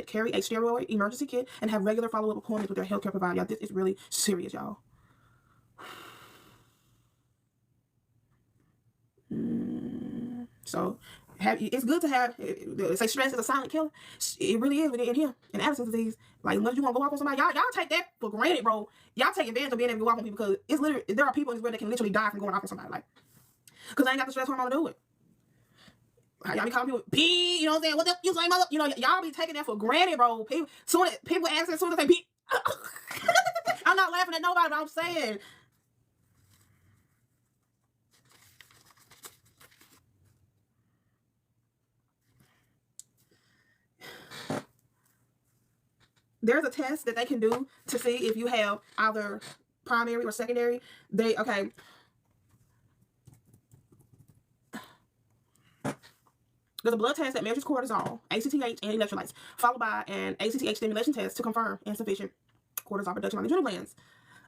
carry a steroid emergency kit and have regular follow-up appointments with their healthcare provider. Y'all, this is really serious, y'all. So it's good to have, say stress is a silent killer. It really is in him, in Addison's disease. Like, once you want to go off on somebody, y'all take that for granted, bro. Y'all take advantage of being able to go off on people, because it's literally, there are people in this world that can literally die from going off on somebody, like, because they ain't got the stress hormone to do it. Y'all be calling people P, you know what I'm saying? What the you say, mother? You know, y'all be taking that for granted, bro. People ask as soon as they P. I'm not laughing at nobody, but I'm saying. There's a test that they can do to see if you have either primary or secondary. There's a blood test that measures cortisol, ACTH, and electrolytes, followed by an ACTH stimulation test to confirm insufficient cortisol production on the adrenal glands.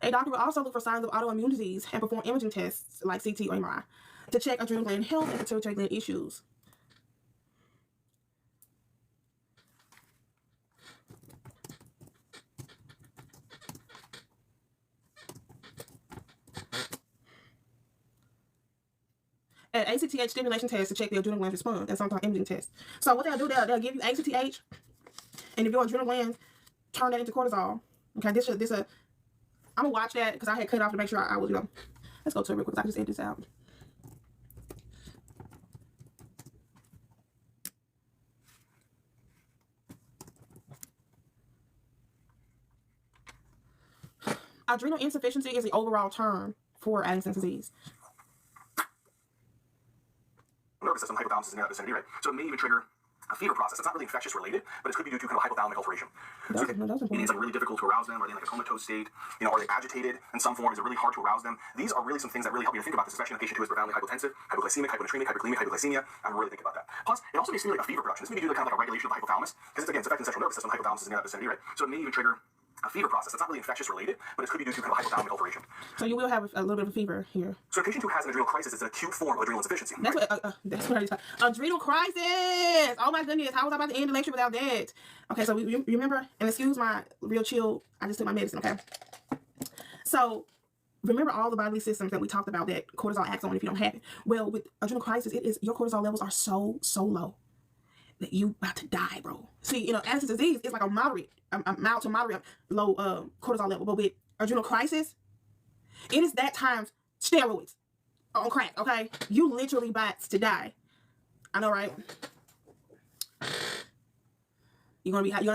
A doctor will also look for signs of autoimmune disease and perform imaging tests like CT or MRI to check adrenal gland health and pituitary gland issues. An ACTH stimulation test to check the adrenal gland response, and sometimes imaging tests. So what they'll do, they'll give you ACTH, and if your adrenal glands turn that into cortisol, okay, I'm gonna watch that because I had cut off to make sure I was, let's go to it real quick because I just edit this out. Adrenal insufficiency is the overall term for Addison's disease. Nervous system hypothalamus is in that vicinity, right? So it may even trigger a fever process. It's not really infectious related, but it could be due to kind of hypothalamic alteration. So it's like really difficult to arouse them. Are they in like a comatose state? Are they agitated in some form? Is it really hard to arouse them? These are really some things that really help you to think about this, especially in a patient who is profoundly hypotensive, hypoglycemic, hyponatremic, hyperkalemic, hypoglycemia. I'm really thinking about that. Plus, it also may stimulate a fever production. This may be due to kind of like a regulation of the hypothalamus, because it's affecting the central nervous system. Hypothalamus is in that vicinity, right? So it may even trigger a fever process. It's not really infectious related, but it could be due to kind of hypothalamic alteration. So you will have a little bit of a fever here. So a patient who has an adrenal crisis is an acute form of adrenal insufficiency. That's what I just thought. Adrenal crisis! Oh my goodness, how was I about to end the lecture without that? Okay, so you remember, and excuse my real chill, I just took my medicine, okay? So remember all the bodily systems that we talked about that cortisol acts on if you don't have it. Well, with adrenal crisis, your cortisol levels are so low that you about to die, bro. See, Addison's disease is like a mild to moderate low cortisol level. But with adrenal crisis, it is that times steroids on crack, okay? You literally about to die. I know, right? You're gonna have